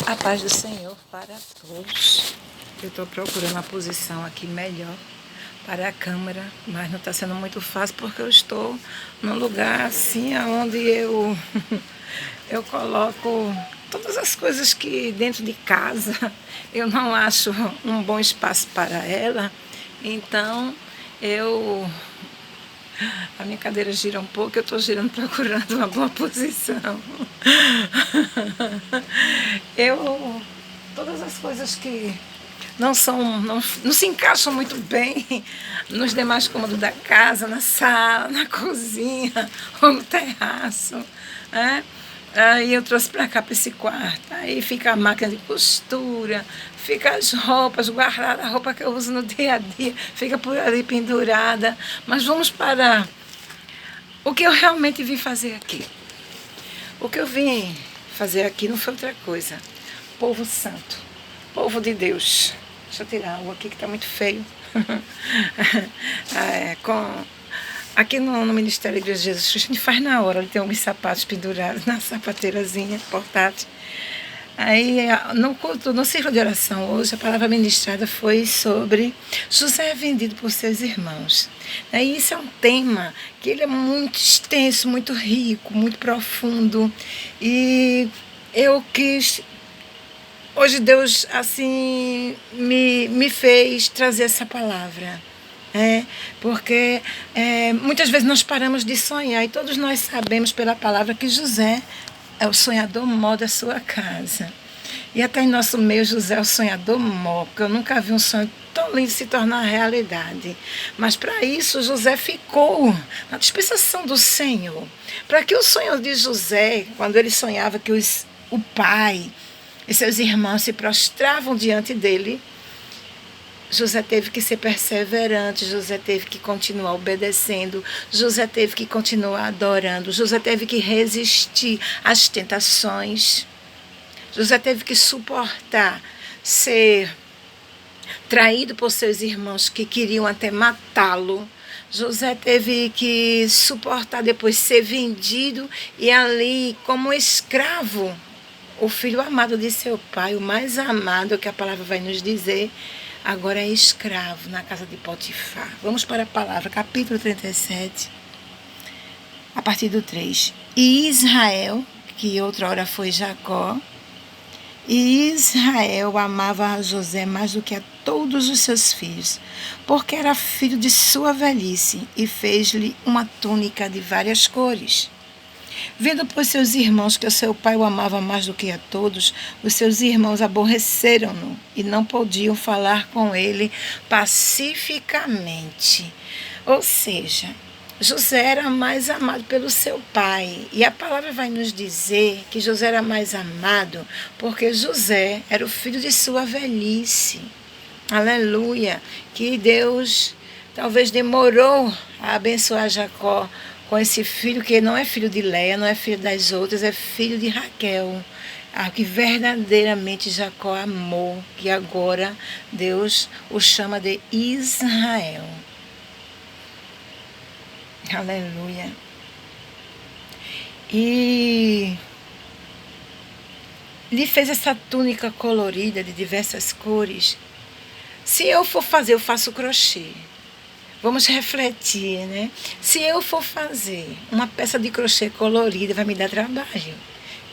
A paz do Senhor para todos. Eu estou procurando uma posição aqui melhor para a câmera, mas não está sendo muito fácil porque eu estou num lugar assim onde eu coloco todas as coisas que dentro de casa eu não acho um bom espaço para ela. Então a minha cadeira gira um pouco, eu estou girando procurando uma boa posição. Todas as coisas que não se encaixam muito bem nos demais cômodos da casa, na sala, na cozinha ou no terraço, né? Aí eu trouxe para cá, para esse quarto. Aí fica a máquina de costura, fica as roupas guardadas, a roupa que eu uso no dia a dia, fica por ali pendurada. Mas vamos para o que eu realmente vim fazer aqui. O que eu vim fazer aqui não foi outra coisa. Povo santo, povo de Deus. Deixa eu tirar algo aqui que está muito feio. Aqui no Ministério da Igreja de Jesus Cristo, a gente faz na hora. Ele tem alguns sapatos pendurados na sapateirazinha portátil. Aí, no ciclo de oração hoje, a palavra ministrada foi sobre José vendido por seus irmãos. E isso é um tema que ele é muito extenso, muito rico, muito profundo. E eu quis... Hoje Deus assim me fez trazer essa palavra. Porque muitas vezes nós paramos de sonhar e todos nós sabemos pela palavra que José é o sonhador mó da sua casa. E até em nosso meio José é o sonhador mó, porque eu nunca vi um sonho tão lindo se tornar realidade. Mas para isso José ficou na dispensação do Senhor. Para que o sonho de José, quando ele sonhava que o pai e seus irmãos se prostravam diante dele, José teve que ser perseverante, José teve que continuar obedecendo, José teve que continuar adorando, José teve que resistir às tentações, José teve que suportar ser traído por seus irmãos que queriam até matá-lo. José teve que suportar depois ser vendido e ali como escravo. O filho amado de seu pai, o mais amado que a palavra vai nos dizer, agora é escravo na casa de Potifar. Vamos para a palavra, capítulo 37, a partir do 3. E Israel, que outrora foi Jacó, e Israel amava a José mais do que a todos os seus filhos, porque era filho de sua velhice, e fez-lhe uma túnica de várias cores. Vendo, pois, seus irmãos que o seu pai o amava mais do que a todos, os seus irmãos aborreceram-no e não podiam falar com ele pacificamente. Ou seja, José era mais amado pelo seu pai. E a palavra vai nos dizer que José era mais amado porque José era o filho de sua velhice. Aleluia! Que Deus talvez demorou a abençoar Jacó com esse filho que não é filho de Leia, não é filho das outras, é filho de Raquel, a que verdadeiramente Jacó amou, que agora Deus o chama de Israel. Aleluia. E lhe fez essa túnica colorida de diversas cores. Se eu for fazer, eu faço crochê. Vamos refletir, né? Se eu for fazer uma peça de crochê colorida, vai me dar trabalho.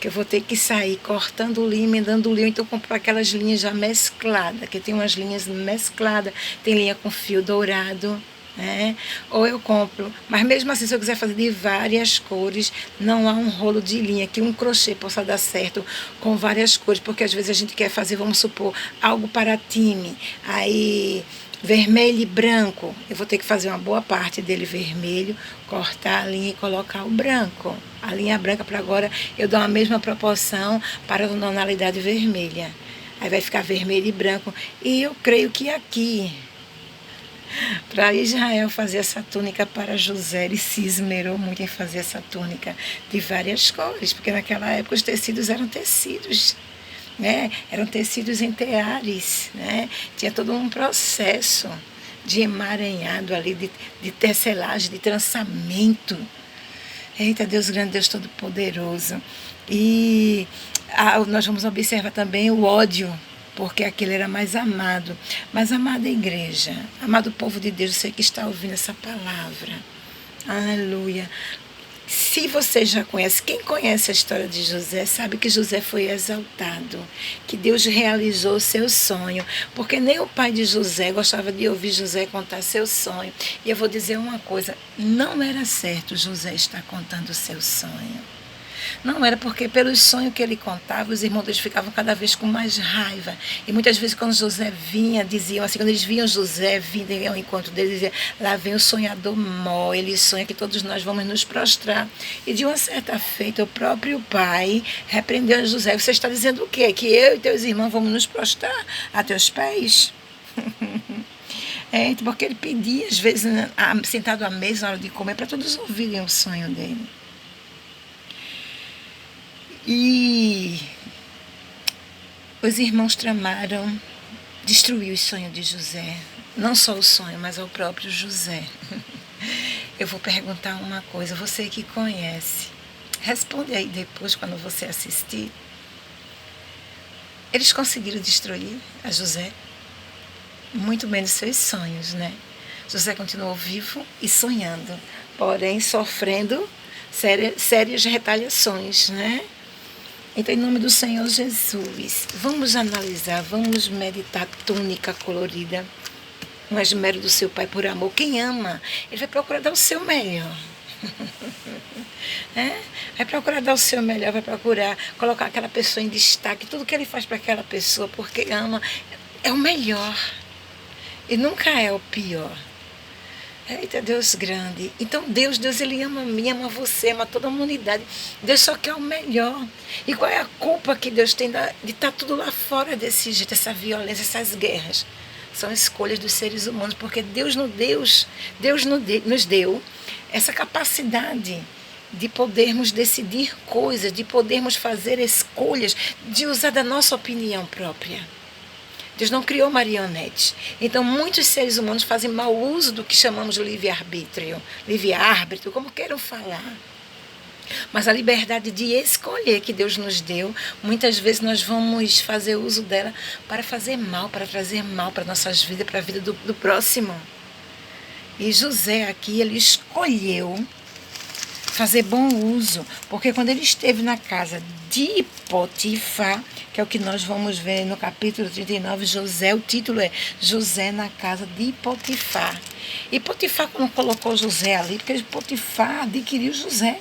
Que eu vou ter que sair cortando linha, emendando linha. Então eu compro aquelas linhas já mescladas, que tem umas linhas mescladas, tem linha com fio dourado, né? Ou eu compro, mas mesmo assim, se eu quiser fazer de várias cores, não há um rolo de linha que um crochê possa dar certo com várias cores, porque às vezes a gente quer fazer, vamos supor, algo para time, aí vermelho e branco, eu vou ter que fazer uma boa parte dele vermelho, cortar a linha e colocar o branco. A linha branca para agora eu dou a mesma proporção para a tonalidade vermelha. Aí vai ficar vermelho e branco. E eu creio que aqui, para Israel fazer essa túnica para José, ele se esmerou muito em fazer essa túnica de várias cores, porque naquela época os tecidos eram tecidos, né? Eram tecidos em teares, né? Tinha todo um processo de emaranhado ali, de tecelagem, de trançamento. Eita, Deus grande, Deus todo-poderoso. E Nós vamos observar também o ódio, porque aquele era mais amado. Mas, amada igreja, amado povo de Deus, você que está ouvindo essa palavra, aleluia. Se você já conhece, quem conhece a história de José, sabe que José foi exaltado, que Deus realizou o seu sonho, porque nem o pai de José gostava de ouvir José contar seu sonho. E eu vou dizer uma coisa, não era certo José estar contando o seu sonho. Não era, porque pelos sonhos que ele contava, os irmãos deles ficavam cada vez com mais raiva. E muitas vezes quando José vinha, diziam assim, quando eles viam José vindo ao encontro deles, diziam, lá vem o sonhador mau, ele sonha que todos nós vamos nos prostrar. E de uma certa feita, o próprio pai repreendeu José. Você está dizendo o quê? Que eu e teus irmãos vamos nos prostrar a teus pés? Porque ele pedia, às vezes, sentado à mesa na hora de comer, para todos ouvirem o sonho dele. E os irmãos tramaram destruir o sonho de José. Não só o sonho, mas ao próprio José. Eu vou perguntar uma coisa, você que conhece, responde aí depois quando você assistir. Eles conseguiram destruir a José? Muito menos seus sonhos, né? José continuou vivo e sonhando, porém sofrendo sérias retaliações, né? Então, em nome do Senhor Jesus, vamos analisar, vamos meditar a túnica colorida, um esmero do seu Pai por amor. Quem ama, ele vai procurar dar o seu melhor. Vai procurar dar o seu melhor, vai procurar colocar aquela pessoa em destaque, tudo que ele faz para aquela pessoa, porque ama, é o melhor e nunca é o pior. Eita, Deus grande. Então Deus, ele ama a mim, ama você, ama toda a humanidade. Deus só quer o melhor. E qual é a culpa que Deus tem de estar tudo lá fora desse jeito, essa violência, essas guerras? São escolhas dos seres humanos, porque Deus nos deu essa capacidade de podermos decidir coisas, de podermos fazer escolhas, de usar da nossa opinião própria. Deus não criou marionetes. Então, muitos seres humanos fazem mau uso do que chamamos de livre-arbítrio, livre-árbitro, como queiram falar. Mas a liberdade de escolher que Deus nos deu, muitas vezes nós vamos fazer uso dela para fazer mal, para trazer mal para nossas vidas, para a vida do próximo. E José aqui, ele escolheu fazer bom uso, porque quando ele esteve na casa de Potifar, que é o que nós vamos ver no capítulo 39, José, o título é José na casa de Potifar. E Potifar não colocou José ali, porque Potifar adquiriu José.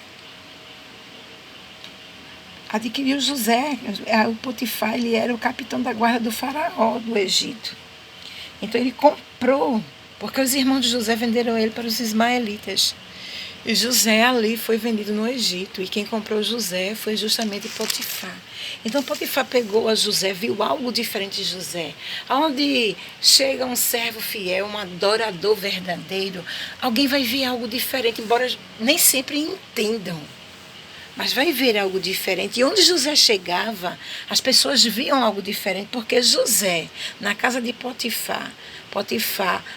Adquiriu José. O Potifar, ele era o capitão da guarda do faraó do Egito. Então ele comprou, porque os irmãos de José venderam ele para os ismaelitas. E José ali foi vendido no Egito, e quem comprou José foi justamente Potifar. Então Potifar pegou a José, viu algo diferente de José. Onde chega um servo fiel, um adorador verdadeiro, alguém vai ver algo diferente, embora nem sempre entendam. Mas vai ver algo diferente. E onde José chegava, as pessoas viam algo diferente, porque José, na casa de Potifar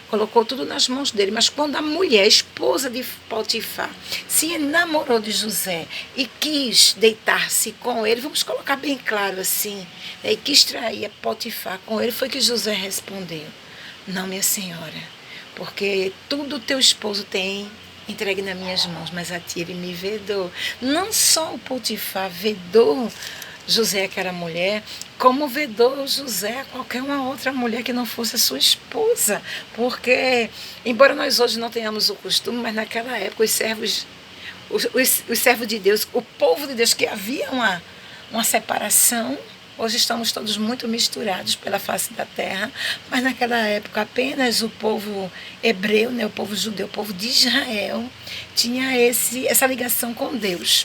colocou tudo nas mãos dele. Mas quando a mulher, a esposa de Potifar, se enamorou de José e quis deitar-se com ele, vamos colocar bem claro assim, e quis trair Potifar com ele, foi que José respondeu: não, minha senhora, porque tudo teu esposo tem entregue nas minhas mãos, mas a ti ele me vedou. Não só o Potifar vedou José, aquela mulher, como vedou José a qualquer uma outra mulher que não fosse a sua esposa. Porque, embora nós hoje não tenhamos o costume, mas naquela época os servos de Deus, o povo de Deus, que havia uma separação. Hoje estamos todos muito misturados pela face da terra, mas naquela época apenas o povo hebreu, né, o povo judeu, o povo de Israel, tinha essa ligação com Deus.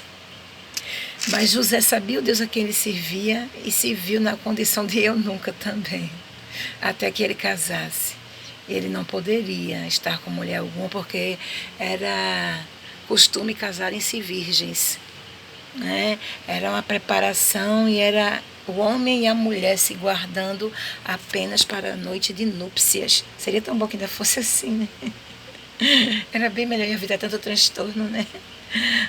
Mas José sabia o Deus a quem ele servia e se viu na condição de eunuca também, até que ele casasse. Ele não poderia estar com mulher alguma, porque era costume casarem-se virgens, né? Era uma preparação e era o homem e a mulher se guardando apenas para a noite de núpcias. Seria tão bom que ainda fosse assim, né? Era bem melhor evitar tanto transtorno, né?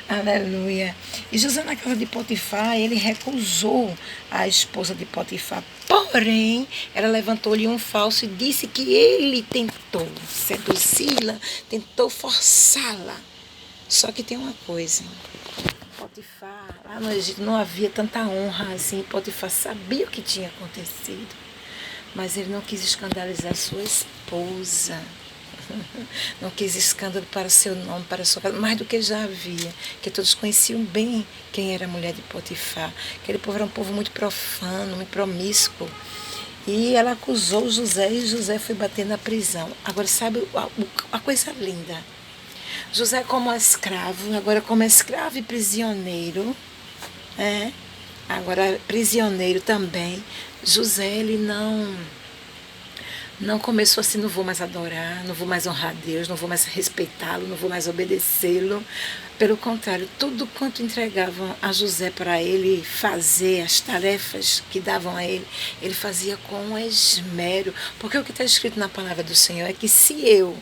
Aleluia. E José, na casa de Potifar, ele recusou a esposa de Potifar. Porém, ela levantou-lhe um falso e disse que ele tentou seduzi-la, tentou forçá-la. Só que tem uma coisa. Potifar, lá no Egito não havia tanta honra assim. Potifar sabia o que tinha acontecido, mas ele não quis escandalizar sua esposa. Não quis escândalo para seu nome, para sua casa, mais do que já havia, que todos conheciam bem quem era a mulher de Potifar. Aquele povo era um povo muito profano, muito promíscuo. E ela acusou José e José foi bater na prisão. Agora, sabe a coisa linda? José como escravo, agora como escravo e prisioneiro, agora prisioneiro também, José ele não começou assim, não vou mais adorar, não vou mais honrar a Deus, não vou mais respeitá-lo, não vou mais obedecê-lo. Pelo contrário, tudo quanto entregavam a José para ele fazer, as tarefas que davam a ele fazia com esmero. Porque o que está escrito na palavra do Senhor é que se eu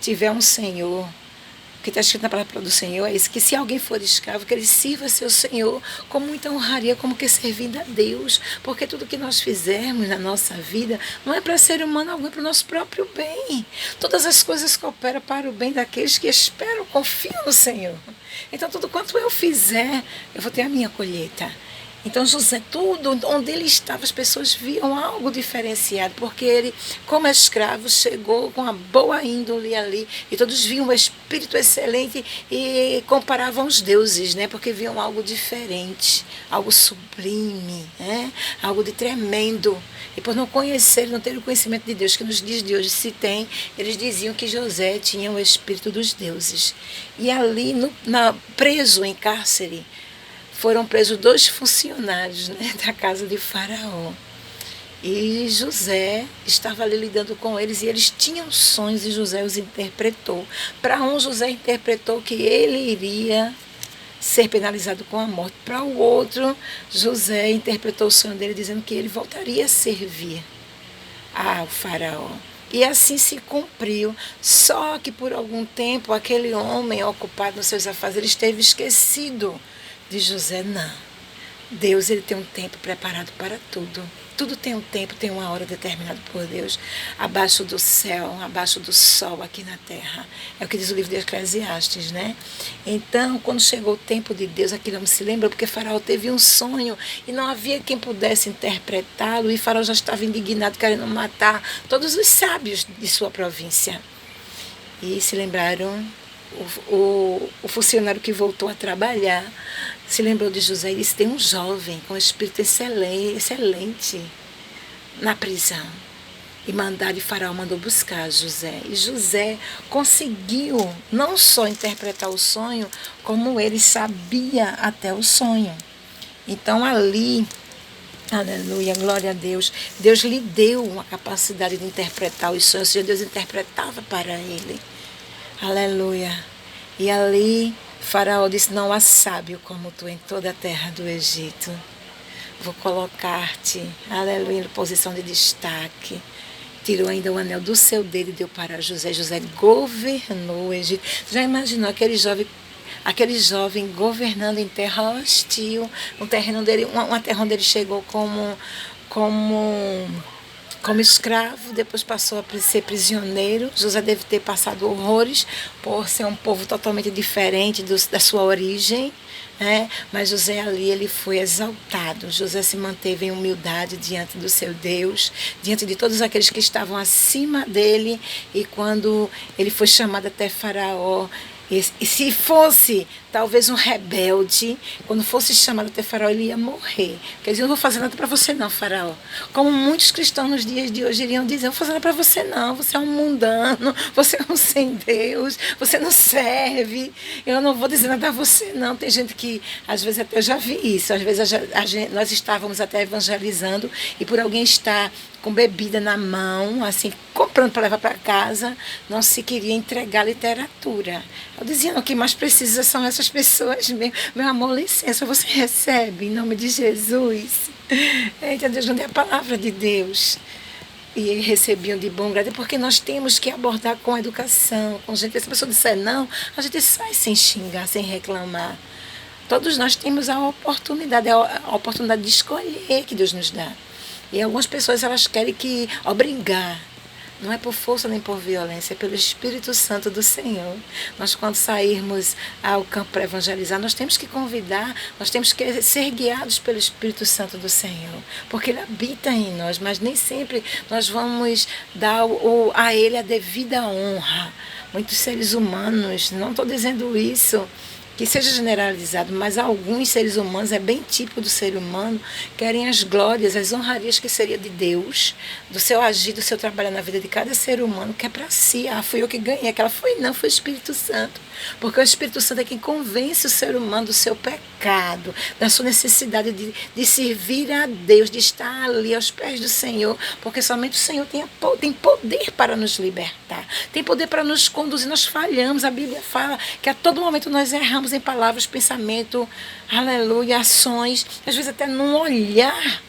tiver um Senhor, o que está escrito na palavra do Senhor é isso, que se alguém for escravo, que ele sirva seu Senhor com muita honraria, como que servindo a Deus, porque tudo que nós fizermos na nossa vida não é para ser humano algum, é para o nosso próprio bem. Todas as coisas cooperam para o bem daqueles que esperam, confiam no Senhor. Então tudo quanto eu fizer, eu vou ter a minha colheita. Então José, tudo onde ele estava, as pessoas viam algo diferenciado, porque ele, como escravo, chegou com uma boa índole ali, e todos viam um espírito excelente e comparavam os deuses, né? Porque viam algo diferente, algo sublime, né? Algo de tremendo. E por não conhecer, não ter o conhecimento de Deus, que nos dias de hoje se tem, eles diziam que José tinha o espírito dos deuses. E ali, preso em cárcere, foram presos 2 funcionários, né, da casa de Faraó. E José estava ali lidando com eles e eles tinham sonhos e José os interpretou. Para um, José interpretou que ele iria ser penalizado com a morte. Para o outro, José interpretou o sonho dele dizendo que ele voltaria a servir ao Faraó. E assim se cumpriu. Só que por algum tempo aquele homem ocupado nos seus afazeres esteve esquecido de José. Não. Deus ele tem um tempo preparado para tudo. Tudo tem um tempo, tem uma hora determinada por Deus, abaixo do céu, abaixo do sol aqui na terra. É o que diz o livro de Eclesiastes, né? Então, quando chegou o tempo de Deus, aquilo não se lembra, porque Faraó teve um sonho e não havia quem pudesse interpretá-lo, e Faraó já estava indignado, querendo matar todos os sábios de sua província. E se lembraram, o funcionário que voltou a trabalhar se lembrou de José e disse: tem um jovem com um espírito excelente na prisão. E Faraó mandou buscar José. E José conseguiu não só interpretar o sonho, como ele sabia até o sonho. Então ali, aleluia, glória a Deus, Deus lhe deu uma capacidade de interpretar os sonhos, ou seja, Deus interpretava para ele. Aleluia. E ali Faraó disse: não há sábio como tu em toda a terra do Egito. Vou colocar-te, aleluia, em posição de destaque. Tirou ainda o anel do seu dedo e deu para José. José governou o Egito. Já imaginou aquele jovem governando em terra hostil, um terreno dele, uma terra onde ele chegou como escravo, depois passou a ser prisioneiro. José deve ter passado horrores por ser um povo totalmente diferente da sua origem, né? Mas José ali ele foi exaltado. José se manteve em humildade diante do seu Deus, diante de todos aqueles que estavam acima dele, e quando ele foi chamado até Faraó, e se fosse talvez um rebelde, quando fosse chamado até Faraó, ele ia morrer. Quer dizer, eu não vou fazer nada para você não, Faraó. Como muitos cristãos nos dias de hoje iriam dizer: eu não vou fazer nada para você não, você é um mundano, você é um sem Deus, você não serve, eu não vou dizer nada a você não. Tem gente que, às vezes até eu já vi isso, às vezes nós estávamos até evangelizando e por alguém estar com bebida na mão, assim, comprando para levar para casa, não se queria entregar literatura. Eu dizia: não, o que mais precisa são essas pessoas mesmo. Meu amor, licença, você recebe em nome de Jesus. Eita, Deus, não é a palavra de Deus. e recebiam de bom grado, porque nós temos que abordar com educação, com gente. Se a pessoa disser não, a gente sai sem xingar, sem reclamar. Todos nós temos a oportunidade de escolher que Deus nos dá. E algumas pessoas elas querem que obrigar. Não é por força nem por violência, é pelo Espírito Santo do Senhor. Nós, quando sairmos ao campo para evangelizar, nós temos que convidar, nós temos que ser guiados pelo Espírito Santo do Senhor, porque Ele habita em nós, mas nem sempre nós vamos dar a Ele a devida honra. Muitos seres humanos, não estou dizendo isso que seja generalizado, mas alguns seres humanos, é bem típico do ser humano, querem as glórias, as honrarias que seria de Deus, do seu agir, do seu trabalhar na vida de cada ser humano, que é para si. Ah, fui eu que ganhei. Aquela foi, não, foi o Espírito Santo. Porque o Espírito Santo é quem convence o ser humano do seu pecado, da sua necessidade de servir a Deus, de estar ali aos pés do Senhor, porque somente o Senhor tem poder para nos libertar, tem poder para nos conduzir. Nós falhamos, a Bíblia fala que a todo momento nós erramos em palavras, pensamento, aleluia, ações, às vezes até num olhar.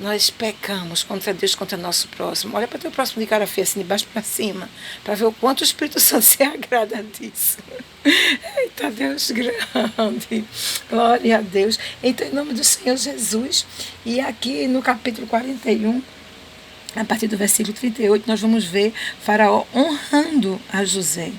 Nós pecamos contra Deus, contra nosso próximo. Olha para o teu próximo de cara feia, assim, de baixo para cima, para ver o quanto o Espírito Santo se agrada disso. Eita, Deus grande. Glória a Deus. Então, em nome do Senhor Jesus, e aqui no capítulo 41, a partir do versículo 38, nós vamos ver Faraó honrando a José.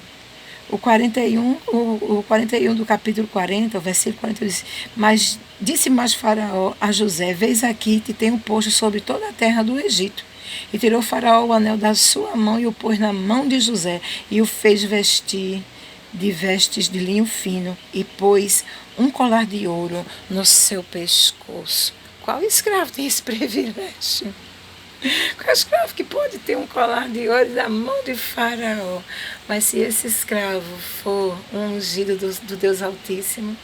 O 41 do capítulo 40, o versículo 40, diz: Mas disse mais Faraó a José: Veis aqui, te tenho posto sobre toda a terra do Egito. E tirou Faraó o anel da sua mão e o pôs na mão de José, e o fez vestir de vestes de linho fino, e pôs um colar de ouro no seu pescoço. Qual escravo tem esse privilégio? Qual escravo que pode ter um colar de ouro da mão de Faraó? Mas se esse escravo for um ungido do Deus Altíssimo,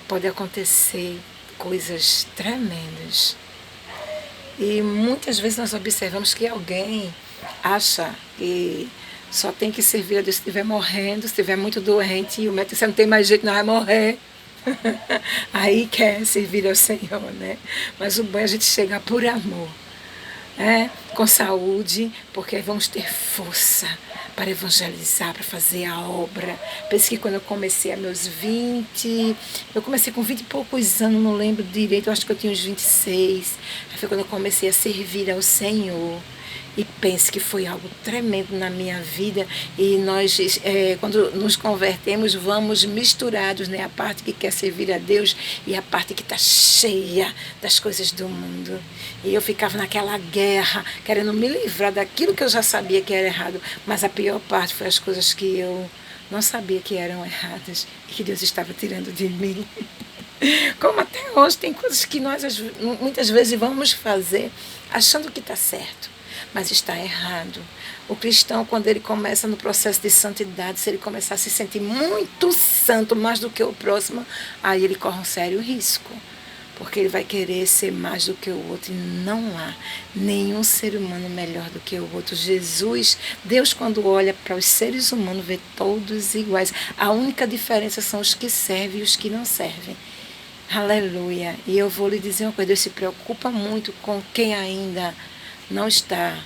pode acontecer coisas tremendas. E muitas vezes nós observamos que alguém acha que só tem que servir a Deus se estiver morrendo, se estiver muito doente, e o médico disse: não tem mais jeito, não vai morrer. Aí quer servir ao Senhor, né? Mas o bom é a gente chegar por amor, com saúde, porque aí vamos ter força para evangelizar, para fazer a obra. Penso que quando eu comecei a meus 20, eu comecei com 20 e poucos anos, não lembro direito, eu acho que eu tinha uns 26. Aí foi quando eu comecei a servir ao Senhor. E pense que foi algo tremendo na minha vida. E nós, quando nos convertemos, vamos misturados, né? A parte que quer servir a Deus e a parte que está cheia das coisas do mundo. E eu ficava naquela guerra, querendo me livrar daquilo que eu já sabia que era errado. Mas a pior parte foi as coisas que eu não sabia que eram erradas e que Deus estava tirando de mim. Como até hoje tem coisas que nós muitas vezes vamos fazer achando que está certo, mas está errado. O cristão, quando ele começa no processo de santidade, se ele começar a se sentir muito santo, mais do que o próximo, aí ele corre um sério risco, porque ele vai querer ser mais do que o outro, e não há nenhum ser humano melhor do que o outro. Jesus, Deus, quando olha para os seres humanos, vê todos iguais. A única diferença são os que servem e os que não servem. Aleluia. E eu vou lhe dizer uma coisa: Deus se preocupa muito com quem ainda não está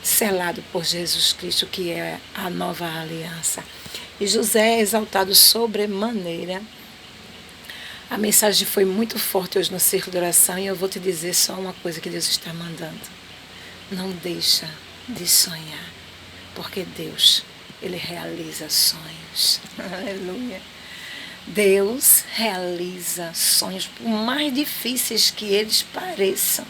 selado por Jesus Cristo, que é a nova aliança. E José é exaltado sobremaneira. A mensagem foi muito forte hoje no círculo de oração, e eu vou te dizer só uma coisa que Deus está mandando: não deixa de sonhar, porque Deus, Ele realiza sonhos. Aleluia. Deus realiza sonhos, por mais difíceis que eles pareçam.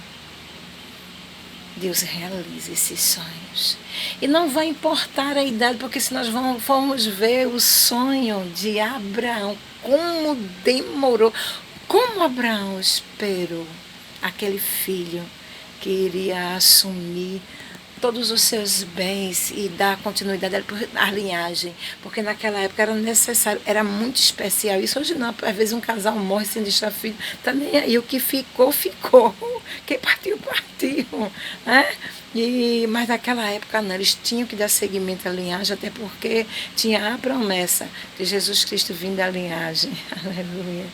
Deus realiza esses sonhos. E não vai importar a idade, porque se nós formos ver o sonho de Abraão, como demorou, como Abraão esperou aquele filho que iria assumir todos os seus bens e dar continuidade à linhagem, porque naquela época era necessário, era muito especial. Isso hoje não, às vezes um casal morre sem deixar filho, tá nem aí, o que ficou, ficou, quem partiu, partiu, né? Mas naquela época não, eles tinham que dar seguimento à linhagem, até porque tinha a promessa de Jesus Cristo vindo da linhagem, aleluia,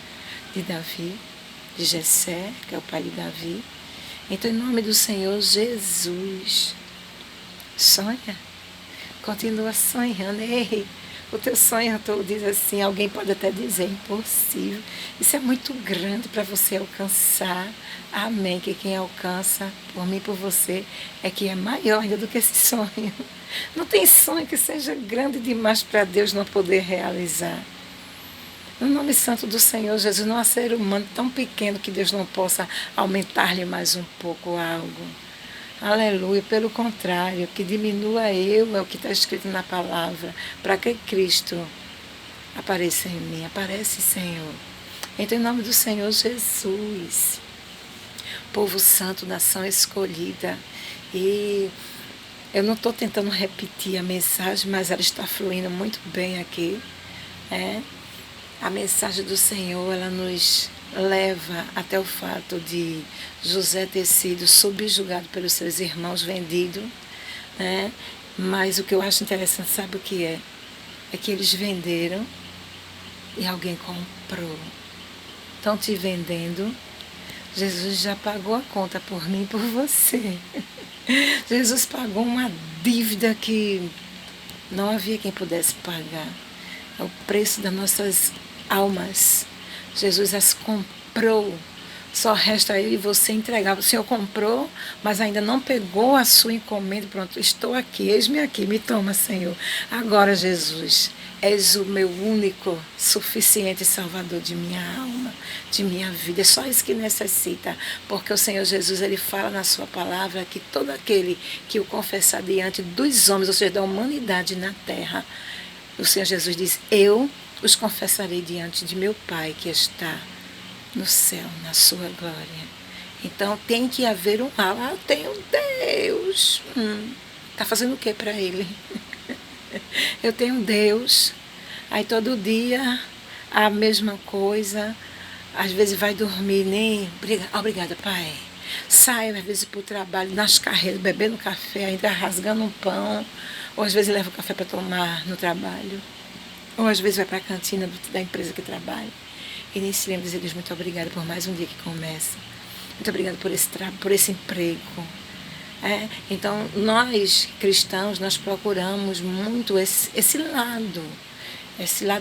de Davi, de Jessé, que é o pai de Davi. Então, em nome do Senhor Jesus, sonha, continua sonhando. Ei, o teu sonho, tu diz assim, alguém pode até dizer impossível. Isso é muito grande para você alcançar. Amém. Que quem alcança, por mim e por você, é que é maior ainda do que esse sonho. Não tem sonho que seja grande demais para Deus não poder realizar. No nome santo do Senhor Jesus, não há ser humano tão pequeno que Deus não possa aumentar-lhe mais um pouco algo. Aleluia. Pelo contrário, que diminua eu, é o que está escrito na palavra, para que Cristo apareça em mim. Aparece, Senhor. Então, em nome do Senhor Jesus, povo santo, nação escolhida. E eu não estou tentando repetir a mensagem, mas ela está fluindo muito bem aqui. A mensagem do Senhor, ela nos leva até o fato de José ter sido subjugado pelos seus irmãos, vendido. Mas o que eu acho interessante, sabe o que é? É que eles venderam e alguém comprou. Estão te vendendo. Jesus já pagou a conta por mim e por você. Jesus pagou uma dívida que não havia quem pudesse pagar. É o preço das nossas almas. Jesus as comprou. Só resta eu e você entregar. O Senhor comprou, mas ainda não pegou a sua encomenda. Pronto, estou aqui, eis-me aqui, me toma, Senhor. Agora, Jesus, és o meu único, suficiente Salvador de minha alma, de minha vida. É só isso que necessita, porque o Senhor Jesus, ele fala na sua palavra que todo aquele que o confessar diante dos homens, ou seja, da humanidade na terra, o Senhor Jesus diz, eu os confessarei diante de meu Pai que está no céu, na sua glória. Então tem que haver um eu tenho Deus. Está fazendo o que para ele? Eu tenho Deus. Aí todo dia a mesma coisa. Às vezes vai dormir, nem... Obrigada, Pai. Sai às vezes para o trabalho, nas carreiras, bebendo café, ainda rasgando um pão. Ou às vezes leva o café para tomar no trabalho. Ou às vezes vai para a cantina da empresa que trabalha. E nem se lembra de dizer, Deus, muito obrigada por mais um dia que começa. Muito obrigada por esse emprego. Então, nós cristãos, nós procuramos muito esse lado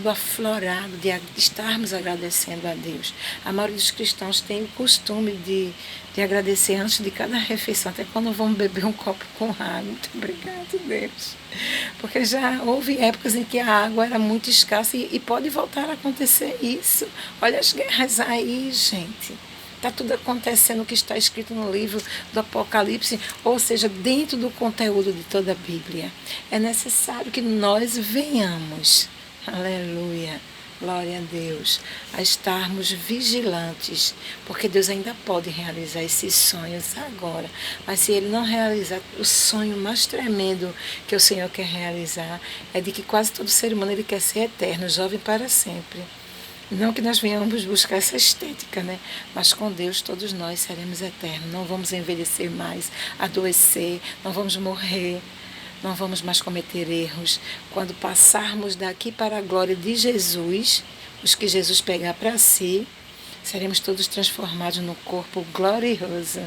aflorado de estarmos agradecendo a Deus. A maioria dos cristãos tem o costume de agradecer antes de cada refeição, até quando vamos beber um copo com água. Muito obrigado, Deus. Porque já houve épocas em que a água era muito escassa e pode voltar a acontecer isso. Olha as guerras aí, gente. Está tudo acontecendo o que está escrito no livro do Apocalipse, ou seja, dentro do conteúdo de toda a Bíblia. É necessário que nós venhamos, aleluia, glória a Deus, a estarmos vigilantes, porque Deus ainda pode realizar esses sonhos agora. Mas se Ele não realizar, o sonho mais tremendo que o Senhor quer realizar é de que quase todo ser humano ele quer ser eterno, jovem para sempre. Não que nós venhamos buscar essa estética, né? Mas com Deus todos nós seremos eternos. Não vamos envelhecer mais, adoecer, não vamos morrer, não vamos mais cometer erros. Quando passarmos daqui para a glória de Jesus, os que Jesus pegar para si, seremos todos transformados num corpo glorioso,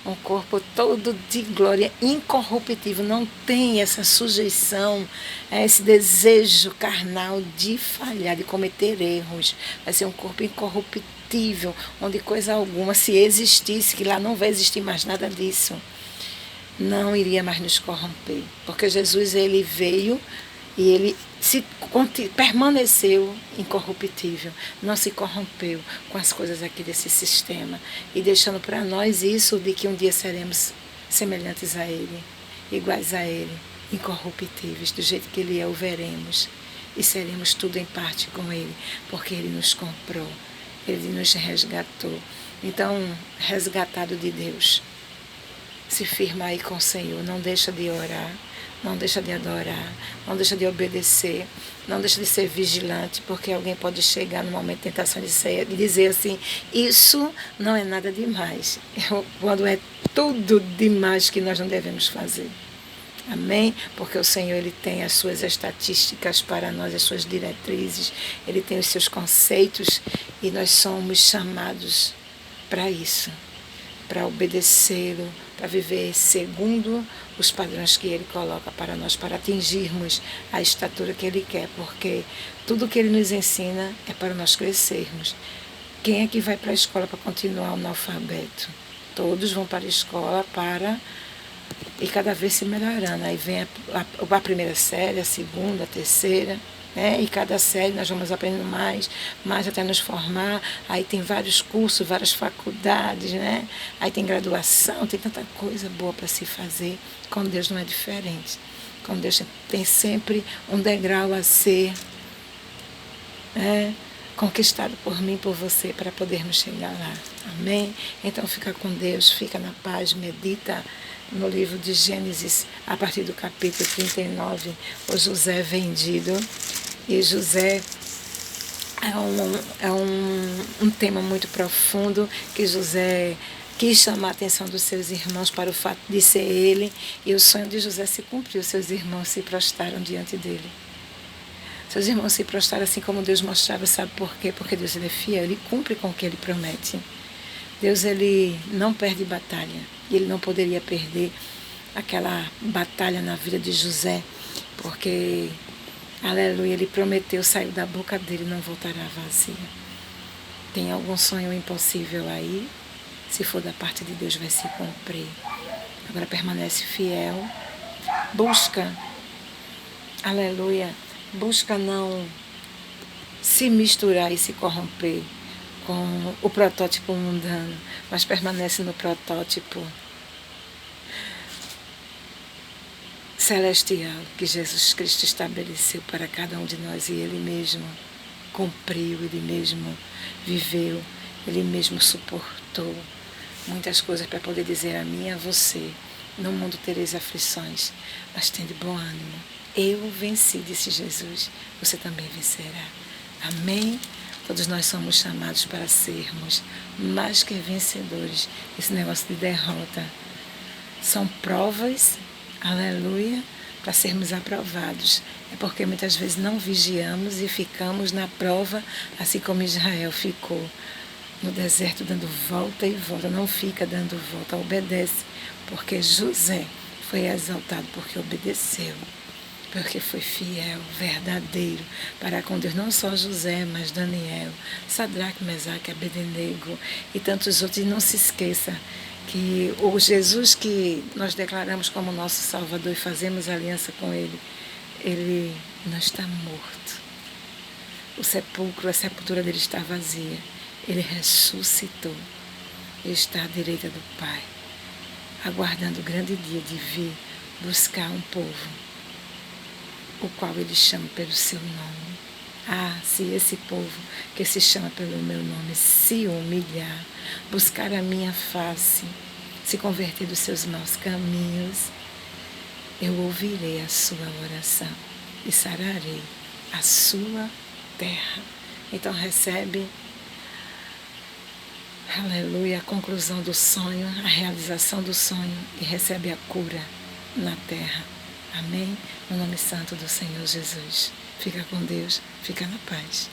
um corpo todo de glória, incorruptível, não tem essa sujeição, esse desejo carnal de falhar, de cometer erros. Vai ser um corpo incorruptível, onde coisa alguma, se existisse, que lá não vai existir mais nada disso, não iria mais nos corromper, porque Jesus, ele veio e ele permaneceu incorruptível, não se corrompeu com as coisas aqui desse sistema, e deixando para nós isso de que um dia seremos semelhantes a Ele, iguais a Ele, incorruptíveis, do jeito que Ele é, o veremos, e seremos tudo em parte com Ele, porque Ele nos comprou, Ele nos resgatou. Então, resgatado de Deus, se firma aí com o Senhor, não deixa de orar, não deixa de adorar, não deixa de obedecer, não deixa de ser vigilante, porque alguém pode chegar no momento de tentação de dizer assim, isso não é nada demais, quando é tudo demais que nós não devemos fazer. Amém? Porque o Senhor, ele tem as suas estatísticas para nós, as suas diretrizes, ele tem os seus conceitos e nós somos chamados para isso. para obedecê-lo, para viver segundo os padrões que Ele coloca para nós, para atingirmos a estatura que Ele quer, porque tudo que Ele nos ensina é para nós crescermos. Quem é que vai para a escola para continuar analfabeto? Todos vão para a escola para ir cada vez se melhorando. Aí vem a primeira série, a segunda, a terceira, né? E cada série nós vamos aprendendo mais até nos formar. Aí tem vários cursos, várias faculdades, né? Aí tem graduação, tem tanta coisa boa para se fazer. Com Deus não é diferente. Com Deus tem sempre um degrau a ser, né, conquistado por mim, por você, para podermos chegar lá. Amém? Então fica com Deus, fica na paz, medita no livro de Gênesis, a partir do capítulo 39, o José vendido. E José é um tema muito profundo, que José quis chamar a atenção dos seus irmãos para o fato de ser ele, e o sonho de José se cumpriu, seus irmãos se prostraram diante dele. Seus irmãos se prostraram assim como Deus mostrava, sabe por quê? Porque Deus ele é fiel, ele cumpre com o que ele promete. Deus ele não perde batalha, e ele não poderia perder aquela batalha na vida de José, porque, aleluia, ele prometeu, saiu da boca dele, não voltará vazio. Tem algum sonho impossível aí? Se for da parte de Deus, vai se cumprir. Agora permanece fiel, busca, aleluia, busca não se misturar e se corromper com o protótipo mundano, mas permanece no protótipo celestial que Jesus Cristo estabeleceu para cada um de nós, e Ele mesmo cumpriu, Ele mesmo viveu, Ele mesmo suportou muitas coisas para poder dizer a mim e a você: no mundo tereis aflições, mas tende bom ânimo. Eu venci, disse Jesus, você também vencerá. Amém? Todos nós somos chamados para sermos mais que vencedores. Esse negócio de derrota são provas, aleluia, para sermos aprovados. É porque muitas vezes não vigiamos e ficamos na prova, assim como Israel ficou no deserto dando volta e volta. Não fica dando volta, obedece, porque José foi exaltado porque obedeceu, porque foi fiel, verdadeiro para com Deus. Não só José, mas Daniel, Sadraque, Mesaque, Abednego e tantos outros. E não se esqueça que o Jesus que nós declaramos como nosso Salvador e fazemos aliança com Ele não está morto. O sepulcro, a sepultura dele está vazia. Ele ressuscitou. Ele está à direita do Pai, aguardando o grande dia de vir buscar um povo, o qual Ele chama pelo seu nome. Ah, se esse povo que se chama pelo meu nome se humilhar, buscar a minha face, se converter dos seus maus caminhos, eu ouvirei a sua oração e sararei a sua terra. Então recebe, aleluia, a conclusão do sonho, a realização do sonho, e recebe a cura na terra. Amém? No nome santo do Senhor Jesus. Fica com Deus, fica na paz.